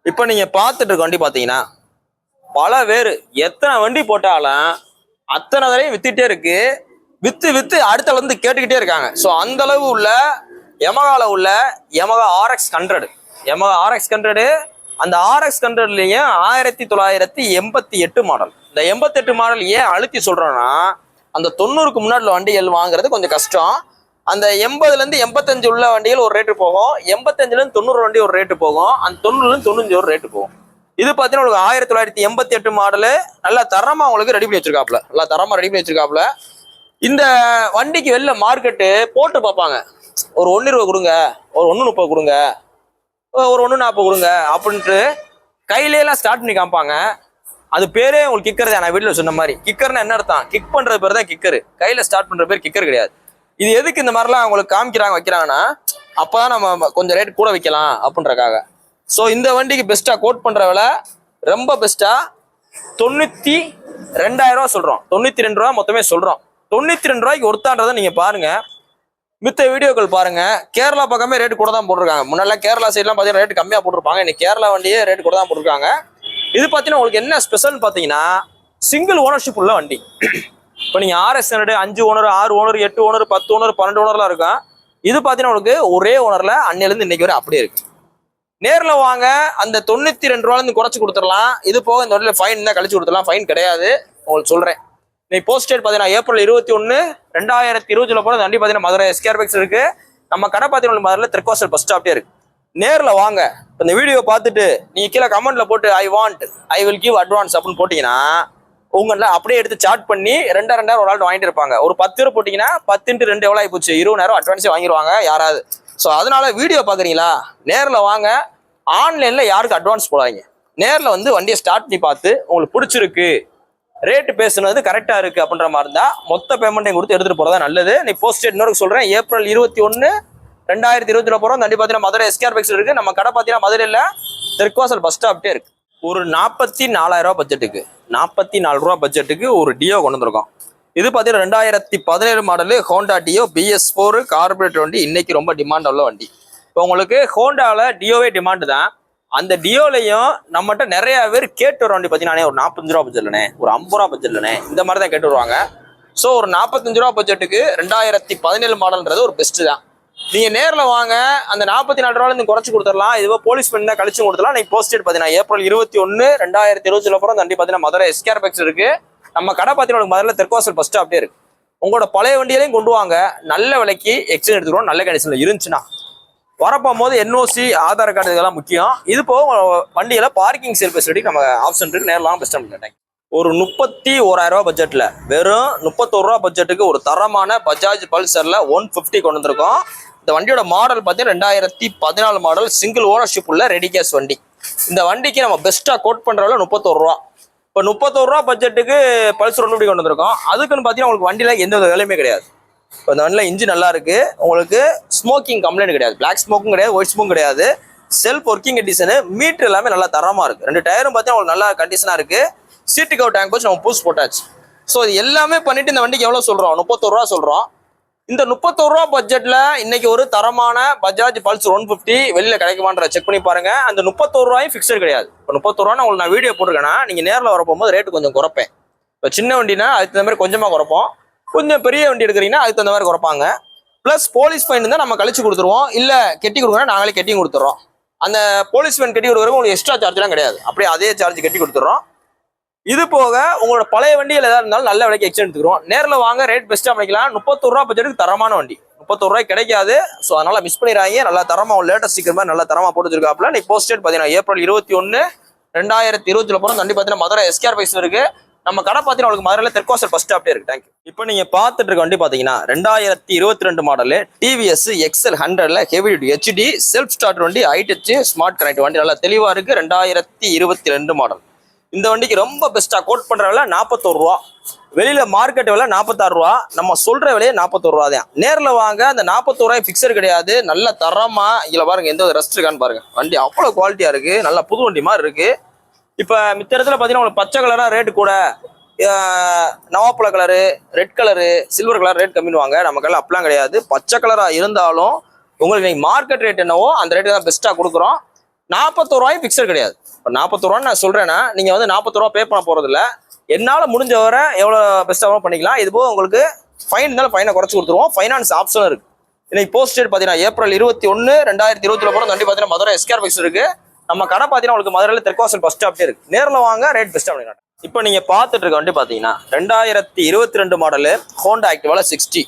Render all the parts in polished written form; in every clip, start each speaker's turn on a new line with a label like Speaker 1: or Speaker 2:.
Speaker 1: இப்போ நீங்க பார்த்துட்டு இருக்க வண்டி பார்த்தீங்கன்னா பல பேர் எத்தனை வண்டி போட்டாலும் அத்தனை தடவையும் வித்துட்டே இருக்கு. வித்து வித்து அடுத்த வந்து கேட்டுக்கிட்டே இருக்காங்க. ஸோ அந்த அளவு உள்ள யமகால உள்ள யமகா RX 100 யமகா RX 100 அந்த RX 100லயும் 1988 மாடல். இந்த 88 மாடல் ஏன் அழுத்தி சொல்றோம்னா அந்த 90க்கு முன்னாடி வண்டிகள் வாங்குறது கொஞ்சம் கஷ்டம். அந்த 80லேருந்து 85 உள்ள வண்டிகள் ஒரு ரேட்டு போகும், 85லேருந்து 90 வண்டி ஒரு ரேட்டு போகும், அந்த 90லேருந்து 95 ஒரு ரேட்டு போகும். இது பார்த்தீங்கன்னா உங்களுக்கு 1988 மாடலு நல்லா தரமா உங்களுக்கு ரெடி பண்ணி வச்சிருக்காப்ல, நல்லா தரமா ரெடி பண்ணி வச்சிருக்காப்ல. இந்த வண்டிக்கு வெளில மார்க்கெட்டு போட்டு பார்ப்பாங்க, ஒரு 1 ரூபா கொடுங்க, ஒரு 1.30 கொடுங்க, ஒரு 1.40 கொடுங்க அப்படின்ட்டு கையிலேலாம் ஸ்டார்ட் பண்ணி காமிப்பாங்க. அது பேரே உங்களுக்கு கிக்கர் தான். நான் வீட்டில் சொன்ன மாதிரி கிக்கர்னா என்ன அர்த்தம்? கிக் பண்றது பேர் தான் கிக்கரு, கையில ஸ்டார்ட் பண்ற பேர் கிக்கர் கிடையாது. இது எதுக்கு இந்த மாதிரிலாம் உங்களுக்கு காமிக்கிறாங்க வைக்கிறாங்கன்னா அப்பதான் நம்ம கொஞ்சம் ரேட் கூட வைக்கலாம் அப்படின்றக்காக. ஸோ இந்த வண்டிக்கு பெஸ்டா கோட் பண்ற விலை ரொம்ப பெஸ்டா 92,000 ரூபா சொல்றோம். 92 ரூபா மொத்தமே சொல்றோம். 92 ரூபாய்க்கு ஒருத்தான்றதை நீங்க பாருங்க. மித்த வீடியோக்கள் பாருங்க. கேரளா பக்கமே ரேட்டு கூட தான் போட்டிருக்காங்க. முன்னாடி கேரளா சைட்லாம் பார்த்தீங்கன்னா ரேட்டு கம்மியாக போட்டிருப்பாங்க. இன்னைக்கு கேரளா வண்டியே ரேட்டு கூட தான் போட்டிருக்காங்க. இது பார்த்தீங்கன்னா உங்களுக்கு என்ன ஸ்பெஷல்னு பார்த்தீங்கன்னா சிங்கிள் ஓனர்ஷிப் உள்ள வண்டி. இப்போ நீங்கள் RX 100 5 owner 6 owner 8 owner 10 owner 12 ஓனர்லாம் இருக்கும். இது பார்த்தீங்கன்னா உங்களுக்கு ஒரே ஓனர்ல அன்னையிலேருந்து இன்னைக்கு வரை அப்படியே இருக்கு. நேரில் வாங்க, அந்த 92 ரூபாலேருந்து குறைச்சி கொடுத்துடலாம். இது போக இந்த வண்டியில் ஃபைன் தான் கழிச்சு கொடுத்துடலாம். ஃபைன் கிடையாது, உங்களுக்கு சொல்கிறேன். இன்னைக்கு போஸ்ட் டேட் பார்த்தீங்கன்னா ஏப்ரல் 21 2020 போல வண்டி பார்த்தீங்கன்னா மதுரை SKRX இருக்கு. நம்ம கடை பார்த்தீங்கன்னா மதுரையில் திருக்கோசல் பஸ் ஸ்டாப்டே இருக்கு. நேரில் வாங்க. இந்த வீடியோ பார்த்துட்டு நீங்கள் கீழே கமெண்ட்ல போட்டு ஐ வில் கிவ் அட்வான்ஸ் அப்படின்னு போட்டிங்கன்னா உங்களை அப்படியே எடுத்து சார்ட் பண்ணி 2000 ஒரு ஆள் வாங்கிட்டு இருப்பாங்க. ஒரு 10 ரூபா போட்டிங்கன்னா 10 × 2 எவ்வளோ ஆகிப்போச்சு? 20,000 அட்வான்ஸே வாங்கிடுவாங்க யாராவது. ஸோ அதனால வீடியோ பார்க்குறீங்களா, நேரில் வாங்க. ஆன்லைனில் யாருக்கு அட்வான்ஸ் போடாதீங்க. நேரில் வந்து வண்டியை ஸ்டார்ட் பண்ணி பார்த்து உங்களுக்கு பிடிச்சிருக்கு, ரேட்டு பேசுனது கரெக்டாக இருக்குது அப்படின்ற மாதிரி இருந்தால் மொத்த பேமெண்ட்டையும் கொடுத்து எடுத்துகிட்டு போகிறதா நல்லது. நீ போஸ்ட் டேட் இன்னொரு சொல்கிறேன், ஏப்ரல் 21 2020 போகிறோம். வண்டி பார்த்தீங்கன்னா மதுரை SKRX இருக்குது. நம்ம கடை பார்த்தீங்கன்னா மதுரையில் திருக்கோசல் பஸ் ஸ்டாப்டே இருக்குது. ஒரு 44,000 ரூபா பட்ஜெட்டுக்கு 44 ரூபா பட்ஜெட்டுக்கு ஒரு டியோ கொண்டு வந்திருக்கோம். இது பார்த்தீங்கன்னா 2017 model Honda deo BS4 corporate வண்டி. இன்னைக்கு ரொம்ப டிமாண்ட் உள்ள வண்டி. இப்போ உங்களுக்கு ஹோண்டாவில் டியோவே டிமாண்டு தான். அந்த டியோலையும் நம்மகிட்ட நிறைய பேர் கேட்டு வர வண்டி பார்த்தீங்கன்னா ஒரு 45 ரூபா பட்ஜெட்லனே, ஒரு 50 ரூபா பட்ஜெட்லனே, இந்த மாதிரி தான் கேட்டு வருவாங்க. ஸோ ஒரு 45 ரூபா பட்ஜெட்டுக்கு 2017 மாடல்ன்றது ஒரு பெஸ்ட்டு தான். நீங்கள் நேரில் வாங்க, அந்த 44 ரூபாலேருந்து குறைச்சி கொடுத்துடலாம். இதுவோ போலீஸ் பண்ணி தான் கழிச்சு கொடுத்துடலாம். நீங்கள் போஸ்ட் டேட் பார்த்தீங்கன்னா ஏப்ரல் 21 2020 போகிற வண்டி பார்த்தீங்கன்னா மதுரை SKRX இருக்கு. நம்ம கடை பார்த்தீங்கன்னா மதுரையில் தெற்குவாசல் பஸ் ஸ்டாப்டே இருக்கு. உங்களோட பழைய வண்டியிலையும் கொண்டு வாங்க, நல்ல விலைக்கு எக்ஸ்சேஞ்ச் எடுத்துக்கிறோம். நல்ல கண்டிஷனில் இருந்துச்சுன்னா வரப்போகும்போது NOC ஆதார் கார்டு இதெல்லாம் முக்கியம். இது போக வண்டியில் பார்க்கிங் சேல் ஃபெசிலிட்டி நம்ம ஆப்ஷன் இருக்கு. நேரில் பெஸ்ட் பண்ணிட்டேன். ஒரு 31,000 ரூபா பட்ஜெட்டில் வெறும் 31 ரூபா பட்ஜெட்டுக்கு ஒரு தரமான பஜாஜ் பல்சரில் 150 கொண்டு வந்திருக்கோம். இந்த வண்டியோட மாடல் பார்த்தீங்கன்னா 2014 மாடல் சிங்கிள் ஓனர்ஷிப் உள்ள ரெடி கேஸ் வண்டி. இந்த வண்டிக்கு நம்ம பெஸ்ட்டாக கோட் பண்ணுறதுல 31 ரூபா. இப்போ 31 ரூபா பட்ஜெட்டுக்கு பல்சர் 150 கொண்டு வந்திருக்கோம். அதுக்குன்னு பார்த்தீங்கன்னா உங்களுக்கு வண்டியில் எந்த வேலையுமே கிடையாது. இப்போ இந்த வண்டியில் இன்ஜின் நல்லா இருக்கு. உங்களுக்கு ஸ்மோக்கிங் கம்ப்ளைண்ட் கிடையாது, பிளாக் ஸ்மோக்கும் கிடையாது, ஒயிட் ஸ்மோக்கும் கிடையாது. செல்ஃப் ஒர்க்கிங் கண்டிஷனு, மீட்டர் எல்லாமே நல்லா தரமாக இருக்கு. 2 டயரும் பார்த்தீங்கன்னா உங்களுக்கு நல்லா கண்டிஷனாக இருக்கு. சீட்டு கவர் டேங்க் வச்சு நம்ம பூஸ் போட்டாச்சு. ஸோ இது எல்லாமே பண்ணிட்டு இந்த வண்டிக்கு எவ்வளோ சொல்கிறோம்? 31 ரூபா சொல்கிறோம். இந்த 31 ரூபா பட்ஜெட்டில் இன்னைக்கு ஒரு தரமான பஜாஜ் பல்சர் 150 வெளியில் கிடைக்குமான்ற செக் பண்ணி பாருங்க. அந்த 31 ரூபாயும் ஃபிக்ஸட் கிடையாது. இப்போ 31 ரூபா உங்களுக்கு நான் வீடியோ போட்டிருக்கேன்னா நீங்கள் நேரில் வரப்போகும்போது ரேட்டு கொஞ்சம் குறைப்பேன். இப்போ சின்ன வண்டினா அதுக்கு தகுந்த மாதிரி கொஞ்சமாக குறைப்போம். கொஞ்சம் பெரிய வண்டி எடுக்கிறீங்கன்னா அதுக்கு தகுந்த மாதிரி குறைப்பாங்க. ப்ளஸ் போலீஸ் ஃபைன் தான் நம்ம கழிச்சு கொடுத்துருவோம். இல்லை கெட்டி கொடுக்குறோன்னா நாங்களே கெட்டி கொடுத்துட்றோம். அந்த போலீஸ் ஃபைன் கட்டி கொடுக்குறவங்க உங்களுக்கு எக்ஸ்ட்ரா சார்ஜ்லாம் கிடையாது, அப்படியே அதே சார்ஜ் கட்டி கொடுத்துட்றோம். இது போக உங்களோட பழைய வண்டியில் ஏதாவது இருந்தாலும் நல்ல விலைக்கு எக்ஸ்சேஞ்ச் எடுத்துக்கிறோம். நேரில் வாங்க, ரேட் பெஸ்ட்டாக பண்ணிக்கலாம். 31 ரூபா பட்ஜெட்டுக்கு தரமான வண்டி 31 ரூபாய்க்கு கிடைக்காது. ஸோ அதனால் மிஸ் பண்ணிடுறாங்க. நல்லா தரமாக லேட்டஸ்ட் ஸ்டிக்கர் மாதிரி நல்லா தரமாக போட்டு வச்சிருக்காப்புல. நீ போஸ்ட் டேட் பார்த்தீங்கன்னா ஏப்ரல் 21 2020 போகிறோம். வண்டி பார்த்தீங்கன்னா மதுரை SKRX இருக்கு. நம்ம கடை பார்த்தீங்கன்னா உங்களுக்கு மதுரையில் தெற்குவாசல் பஸ் ஸ்டாப்டே இருக்கு. தேங்க்யூ. இப்போ நீங்கள் பார்த்துட்டு இருக்க வண்டி பார்த்தீங்கன்னா 2022 மாடலு TVS XL 100ல heavy duty HD self start வண்டி, ஹைடச் ஸ்மார்ட் கனெக்ட் வண்டி நல்லா தெளிவாக இருக்கு. 2022 மாடல். இந்த வண்டிக்கு ரொம்ப பெஸ்ட்டாக கோட் பண்ணுற விலை 41 ரூபா. வெளியில் மார்க்கெட் விலை 46 ரூபா. நம்ம சொல்கிற விலையே 41 ரூபா தான். நேரில் வாங்க, அந்த 41 ரூபாய் ஃபிக்ஸர் கிடையாது. நல்ல தரமாக இதில் பாருங்கள், எந்த ரெஸ்ட் இருக்கான்னு பாருங்கள். வண்டி அவ்வளோ குவாலிட்டியாக இருக்குது, நல்லா புது வண்டி மாதிரி இருக்குது. இப்போ மித்த இடத்துல பார்த்தீங்கன்னா உங்களுக்கு பச்சை கலராக ரேட்டு கூட, நவாப்பழ colour, red colour, silver colour rate கம்மிடுவாங்க. நமக்கெல்லாம் அப்படிலாம் கிடையாது. பச்சை கலராக இருந்தாலும் உங்களுக்கு நீங்கள் மார்க்கெட் ரேட் என்னவோ அந்த ரேட்டு தான் பெஸ்ட்டாக கொடுக்குறோம். 41 ரூபாயும் பிக்சர் கிடையாது. இப்போ 41 ரூபான்னு நான் சொல்றேன்னா நீங்க வந்து 41 ரூபா பே பண்ண போறது இல்ல. என்னால முடிஞ்ச வரை எவ்வளவு பெஸ்ட்டாக பண்ணிக்கலாம். இது போக உங்களுக்கு ஃபைன் இருந்தாலும் ஃபைனை குறைச்சு கொடுத்துருவோம். ஃபைனான்ஸ் ஆப்ஷனும் இருக்கு. இன்னைக்கு போஸ்ட் டேட் பார்த்தீங்கன்னா ஏப்ரல் 21 2020 போகிற வண்டி பார்த்தீங்கன்னா மதுரை எஸ்கேர் பைக்ஸ் இருக்கு. நம்ம கடை பார்த்தீங்கன்னா உங்களுக்கு மதுரையில் தெற்குவாசல் பஸ் ஸ்டாப்டே இருக்கு. நேரில் வாங்க, ரேட் பெஸ்ட்டாக பண்ணிக்கலாம். இப்போ நீங்க பார்த்துட்டு இருக்க வண்டி பார்த்தீங்கன்னா 2022 மாடலு ஹோண்டா ஆக்டிவால 60.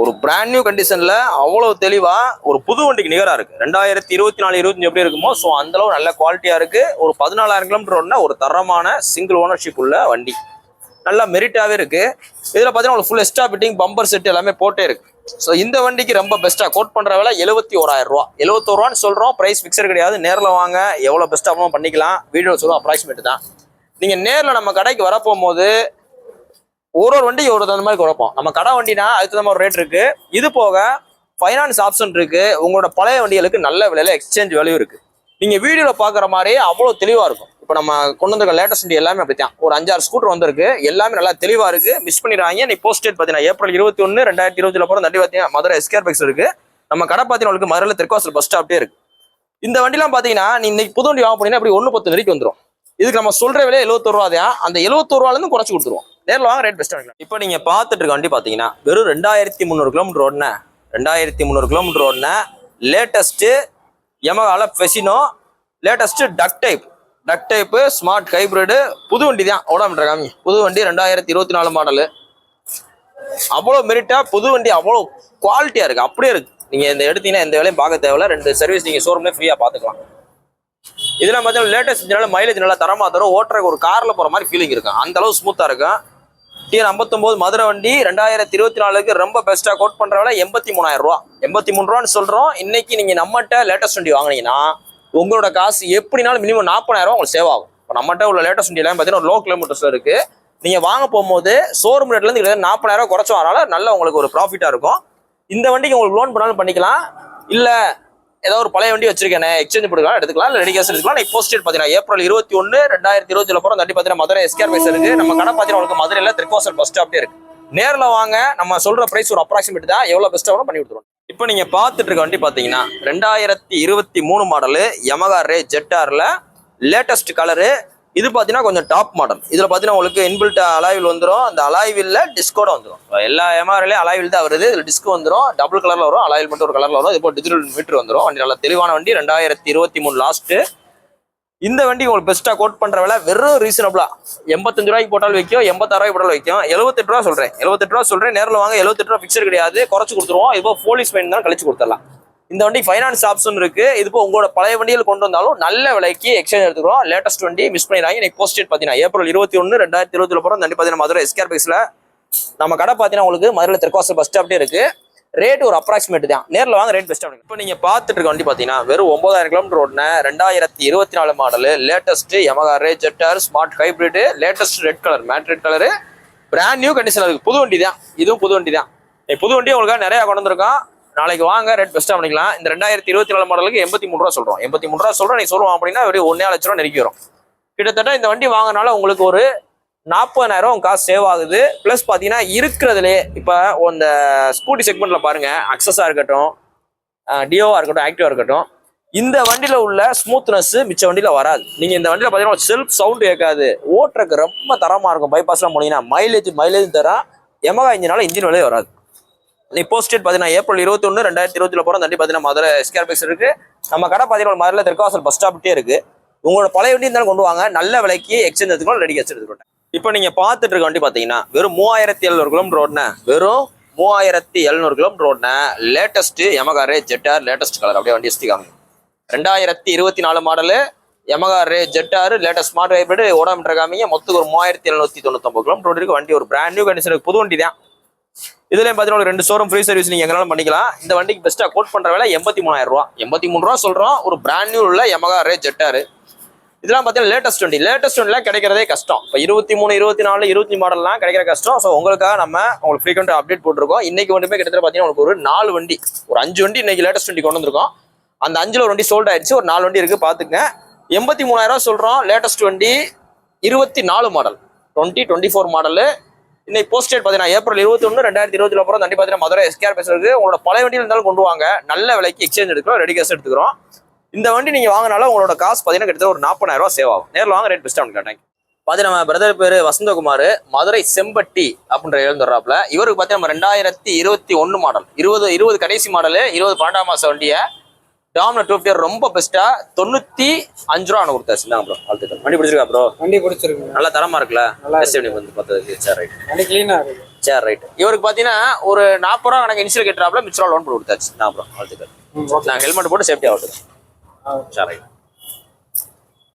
Speaker 1: ஒரு பிராண்ட் நியூ கண்டிஷன்ல அவ்வளவு தெளிவா ஒரு புது வண்டிக்கு நிகரா இருக்கு. 2024-25 எப்படி இருக்குமோ ஸோ அந்த அளவு நல்ல குவாலிட்டியா இருக்கு. ஒரு 14,000 கிலோமீட்டர் ஓடினா ஒரு தரமான சிங்கிள் ஓனர்ஷிப் உள்ள வண்டி. நல்லா மெரிட்டாவே இருக்கு. இதுல பாத்தீங்கன்னா உங்களுக்கு full extra fitting bumper set எல்லாமே போட்டே இருக்கு. ஸோ இந்த வண்டிக்கு ரொம்ப பெஸ்ட்டா கோட் பண்ற விலை 71,000 ரூபா. 71 ரூபான்னு சொல்றோம். பிரைஸ் பிக்சர் கிடையாது. நேரில் வாங்க, எவ்வளவு பெஸ்ட்டாக பண்ணிக்கலாம். வீடியோ சொல்லுவோம், அப்ராக்சிமேட் தான். நீங்க நேரில் நம்ம கடைக்கு வரப்போகும்போது ஒரு வண்டி ஒரு தகுந்த மாதிரி குறைப்போம். நம்ம கடை வண்டினா அதுக்கு தகுந்த மாதிரி ரேட் இருக்கு. இது போக ஃபைனான்ஸ் ஆப்ஷன் இருக்கு. உங்களோட பழைய வண்டிகளுக்கு நல்ல விலையில எக்ஸ்சேஞ்ச் வேல்யூ இருக்கு. நீங்க வீடியோல பாக்குற மாதிரியே அவ்வளவு தெளிவா இருக்கும். இப்போ நம்ம கொண்டு வந்திருக்க லேட்டஸ்ட் வண்டி எல்லாமே அப்படித்தான். ஒரு 5-6 ஸ்கூட்டர் வந்திருக்கு. எல்லாமே நல்லா தெளிவா இருக்கு. மிஸ் பண்ணிடுறாங்க. நீ போஸ்ட் டேட் பார்த்தீங்கன்னா ஏப்ரல் 21 2020 போகிற வண்டி பார்த்தீங்கன்னா மதுரை எஸ்கேர் பைக்ஸ் இருக்கு. நம்ம கடை பார்த்தீங்கன்னா உங்களுக்கு மதுரையில் தெற்குவாசல் பஸ் ஸ்டாப்டே இருக்கு. இந்த வண்டிலாம் பார்த்தீங்கன்னா நீ இன்னைக்கு புது வண்டி வாங்க போனீங்கன்னா அப்படி 1.10 வரைக்கும் வந்துடும். இதுக்கு நம்ம சொல்ற விலை 71 ரூபா தான். அந்த 71 ரூபாலேருந்து குறைச்சு கொடுத்துருவோம். நேரில் வாங்க, ரேட் பெஸ்ட்டாக வாங்கலாம். இப்போ நீங்க பார்த்துட்டு இருக்க வண்டி பார்த்தீங்கன்னா வெறும் 2300 கிலோமீட்டர் ஓடின 2300 கிலோமீட்டர் ஓடின லேட்டஸ்ட் யமஹால ஃபெசினோ லேட்டஸ்ட் டக் டைப் ஸ்மார்ட் ஹைப்ரிடு புது வண்டி தான். ஓடாம காமி புது வண்டி 2024 மாடலு. அவ்வளோ மெரிட்டா புது வண்டி அவ்வளோ குவாலிட்டியா இருக்கு. அப்படியே இருக்கு. நீங்க இந்த எடுத்தீங்கன்னா எந்த வேலையும் பார்க்க தேவையில்ல. 2 சர்வீஸ் நீங்க ஷோரூம்ல ஃப்ரீயா பார்த்துக்கலாம். இதெல்லாம் பார்த்தீங்கன்னா லேட்டஸ்ட் மைலேஜ் நல்லா தரமா தரும். ஓட்டுறக்கு ஒரு கார்ல போற மாதிரி ஃபீலிங் இருக்கும். அந்த அளவு ஸ்மூத்தா இருக்கும். டிஎன் 59 மதுரை வண்டி 2024க்கு ரொம்ப பெஸ்ட்டாக கோட் பண்ற விலை 83,000 ரூபா. 83 ரூபான்னு சொல்றோம். இன்னைக்கு நீங்க நம்மகிட்ட லேட்டஸ்ட் வண்டி வாங்கினீங்கன்னா உங்களோட காசு எப்படினாலும் மினிமம் 40,000 ரூபா உங்களுக்கு சேவ் ஆகும். இப்போ நம்மகிட்ட உள்ள லேட்டஸ்ட் வண்டி எல்லாம் பார்த்தீங்கன்னா லோ கிலோமீட்டர்ஸ்ல இருக்கு. நீங்க வாங்க போகும்போது ஷோரூம் ரேட்ல இருந்து 40,000 ரூபா குறைச்சு வரனால நல்ல உங்களுக்கு ஒரு ப்ராஃபிட்டா இருக்கும். இந்த வண்டிக்கு உங்களுக்கு லோன் பண்ணாலும் பண்ணிக்கலாம். இல்ல ஏதோ ஒரு பழைய வண்டி வச்சிருக்கேன் எக்ஸ்சேஞ்ச் போட்டுக்கலாம், எடுத்துக்கலாம். இல்லை ரெடி கேஷ் எடுத்துக்கலாம். நீ போஸ்ட் டேட் பார்த்தீங்கன்னா ஏப்ரல் 21 2020 போகிற வண்டி பார்த்தீங்கன்னா மதுரை எஸ்கேர் பைக்ஸ் இருக்கு. நம்ம கடை பார்த்தீங்கன்னா உங்களுக்கு மதுரையில் தெற்குவாசல் பஸ் ஸ்டாப்டே இருக்கு. நேரில் வாங்க. நம்ம சொல்ற பிரைஸ் ஒரு அப்ராக்சிமேட் தான். எவ்வளவு பெஸ்ட்டாக பண்ணி கொடுத்துருவோம். இப்போ நீங்க பார்த்துட்டு இருக்க வண்டி பார்த்தீங்கன்னா 2023 மாடலு யமஹா ரே ஜெட்டார்ல லேட்டஸ்ட் கலரு. இது பார்த்தீங்கன்னா கொஞ்சம் டாப் மாடல். இதில் பார்த்தீங்கன்னா உங்களுக்கு இன்பில்ட் அலாய்வில் வந்துடும். அந்த அலாய்வில் டிஸ்கோட வந்துடும். எல்லா எம்ஆர்லையும் அலாய்வில் தான் வருது. இதில் டிஸ்க் வந்துடும். டபுள் கலரில் வரும். அலாயில் மட்டும் ஒரு கலரில் வரும். இப்போ டிஜிட்டல் மீட்டர் வந்துடும். வண்டி நல்லா தெளிவான வண்டி. 2023 லாஸ்ட்டு. இந்த வண்டி உங்களுக்கு பெஸ்ட்டாக கோட் பண்ணுற விலை வெறும் ரீசனபிளா 85 ரூபாய்க்கு போட்டாலும் வைக்கும், 86 ரூபாய்க்கு போட்டாலும் வைக்கும். 78 ரூபா சொல்கிறேன். 78 ரூபா சொல்கிறேன். நேரில் வாங்க. 78 ரூபா பிக்சர் கிடையாது. குறைச்சு கொடுத்துருவோம். இப்போ போலீஸ் ஃபைன் தான் கழிச்சு கொடுத்துடலாம். இந்த வண்டி ஃபைனான்ஸ் ஆப்ஷன் இருக்கு. இது இப்போ உங்களோட பழைய வண்டியில் கொண்டு வந்தாலும் நல்ல விலைக்கு எக்ஸ்சேஞ்ச் எடுத்துக்கிறோம். லேட்டஸ்ட் வண்டி மிஸ் பண்ணிடுறாங்க. இன்னைக்கு போஸ்ட் டேட் பார்த்தீங்கன்னா ஏப்ரல் 21 2020 போகிற வண்டி பார்த்தீங்கன்னா மதுரை எஸ்கேர் பைக்ஸ்ல நம்ம கடை பார்த்தீங்கன்னா உங்களுக்கு மதுரையில் தெற்குவாசல் பஸ் ஸ்டாப்டே இருக்கு. ரேட் ஒரு அப்ராக்சிமேட் தான். நேரில் வாங்க, ரேட் பெஸ்ட்டாக. இப்போ நீங்க பார்த்துட்டு இருக்க வண்டி பார்த்தீங்கன்னா வெறும் 9,000 கிலோமீட்டர் ஓடின 2024 model latest Yamaha Ray ZR smart hybrid latest red colour matte red colour brand new condition இருக்கு. புது வண்டி தான். இதுவும் புது வண்டி தான். புது வண்டி உங்களுக்கு நிறைய கொண்டு வந்திருக்கோம். நாளைக்கு வாங்க, ரேட் பெஸ்ட்டாக பண்ணிக்கலாம். இந்த 2024 மாடலுக்கு 83 ரூபா சொல்றோம். 83 ரூபா சொல்றோம். நீ சொல்லுவோம் அப்படின்னா ஒரு 1,00,000 ரூபா நெருக்கி வரும். கிட்டத்தட்ட இந்த வண்டி வாங்கினால உங்களுக்கு ஒரு 40,000 ரூபா காசு சேவ் ஆகுது. பிளஸ் பார்த்தீங்கன்னா இருக்கிறதுலே இப்போ இந்த ஸ்கூட்டி செக்மெண்ட்ல பாருங்க, அக்சஸா இருக்கட்டும், டியோவா இருக்கட்டும், ஆக்டிவா இருக்கட்டும், இந்த வண்டியில உள்ள ஸ்மூத்னஸ் மிச்ச வண்டியில வராது. நீங்க இந்த வண்டியில பார்த்தீங்கன்னா செல்ஃப் சவுண்ட் கேட்காது. ஓட்டுறக்கு ரொம்ப தரமா இருக்கும். பைபாஸ்லாம் போனீங்கன்னா மைலேஜ் தரம். யமஹா இன்ஜினால இன்ஜின் விலையே வராது. நீ போஸ்ட் டேட் பார்த்தீங்கன்னா ஏப்ரல் 21 2020 போகிற வண்டி பார்த்தீங்கன்னா மதுரை எஸ்கேர் பைக்ஸ் இருக்கு. நம்ம கடை பார்த்தீங்கன்னா மதுரையில் தெற்குவாசல் பஸ் ஸ்டாப்டே இருக்கு. உங்களோட பழைய வண்டி இருந்தாலும் கொண்டு வாங்க. நல்ல விலைக்கு எக்ஸ்சேஞ்ச் எடுத்துக்கலாம், ரெடி கேஷ் எடுத்துக்கிட்டேன். இப்போ நீங்க பார்த்துட்டு இருக்க வண்டி பார்த்தீங்கன்னா வெறும் 3700 கிலோமீட்டர் ஓடின வெறும் 3700 கிலோமீட்டர் ஓடின latest Yamaha Ray ஜெட்டார் latest colour. அப்படியே வண்டி வச்சுக்காங்க. 2024 model Yamaha Ray ஜெட்டார் latest smart hybrid ஓடாமீட்டர் காமிங்க. மொத்தம் ஒரு 3799 கிலோமீட்டர் இருக்கு. வண்டி ஒரு பிராண்ட் நியூ கண்டிஷனுக்கு புது வண்டி தான். இதுலயும் பார்த்தீங்கன்னா 2 ஷோரூம் ஃப்ரீ சர்வீஸ் நீங்க எங்கனாலும் பண்ணிக்கலாம். இந்த வண்டிக்கு பெஸ்ட்டாக கோட் பண்ற விலை 83,000 ரூபா. 83 ரூபா சொல்றோம். ஒரு பிராண்ட் நியூ உள்ள யமஹா ரே ஜெட்டார். இதெல்லாம் பார்த்தீங்கன்னா லேட்டஸ்ட் வண்டிலாம் கிடைக்கிறதே கஷ்டம். இப்போ 23, 24, 25 மாடல்லாம் கிடைக்கிற கஷ்டம். ஸோ உங்களுக்காக நம்ம உங்களுக்கு ஃப்ரீக்வெண்ட் அப்டேட் போட்டிருக்கோம். இன்னைக்கு வண்டியுமே கிட்டத்தட்ட பார்த்தீங்கன்னா உங்களுக்கு ஒரு 4 வண்டி, ஒரு 5 வண்டி இன்னைக்கு லேட்டஸ்ட் வண்டி கொண்டு வந்திருக்கோம். அந்த 5ல் ஒரு வண்டி சோல்ட் ஆயிடுச்சு. ஒரு 4 வண்டி இருக்கு, பாத்துக்கங்க. 83,000 ரூபா சொல்றோம். லேட்டஸ்ட் வண்டி 24 மாடல் 2024 மாடலு. இன்னைக்கு போஸ்ட் டேட் பார்த்தீங்கன்னா ஏப்ரல் 21 2020 போகிற வண்டி பார்த்தீங்கன்னா மதுரை எஸ்கேர் பைக்ஸ் இருக்கு. உங்களோட பழைய வண்டியில் இருந்தாலும் கொண்டு வாங்க. நல்ல விலைக்கு எக்ஸ்சேஞ்ச் எடுக்கிறோம், ரெடி கேஷ் எடுத்துக்கிறோம். இந்த வண்டி நீங்க வாங்கினால உங்களோட காசு பார்த்தீங்கன்னா கிட்டத்தட்ட ஒரு 40,000 ரூபாய் சேவ் ஆகும். நேரில் வாங்க, ரேட் பெஸ்ட்டாக கேட்டாங்க. பார்த்தீங்கன்னா நம்ம பிரதர் பேரு வசந்தகுமார், மதுரை செம்பட்டி அப்படின்ற எழுந்துறாப்புல. இவருக்கு பார்த்தீங்கன்னா நம்ம 2021 மாடல், 20 கடைசி மாடலு, 12 மாசம் வண்டியை டாமினர் 250 ரொம்ப பெஸ்ட்டா 95 ரூபா கொடுத்தாச்சு. ப்ரோ வாழ்த்துக்கள். வண்டி பிடிச்சிருக்கா ப்ரோ?
Speaker 2: வண்டி பிடிச்சிருக்கு,
Speaker 1: நல்லா தரமா இருக்குல்ல? வந்து பார்த்ததுக்கு சரி ரைட்.
Speaker 2: வண்டி கிளீனா இருக்கு.
Speaker 1: சரி ரைட். இவருக்கு பார்த்தீங்கன்னா ஒரு 40 ரூபா கணக்கு இனிஷியல் கட்டுறாப்புல, மிச்சம் லோன் போட்டு கொடுத்தாச்சு. ப்ரோ வாழ்த்துக்கள். நான் ஹெல்மெட் போட்டு சேஃப்டி ஆகட்டும். சரி ரைட்.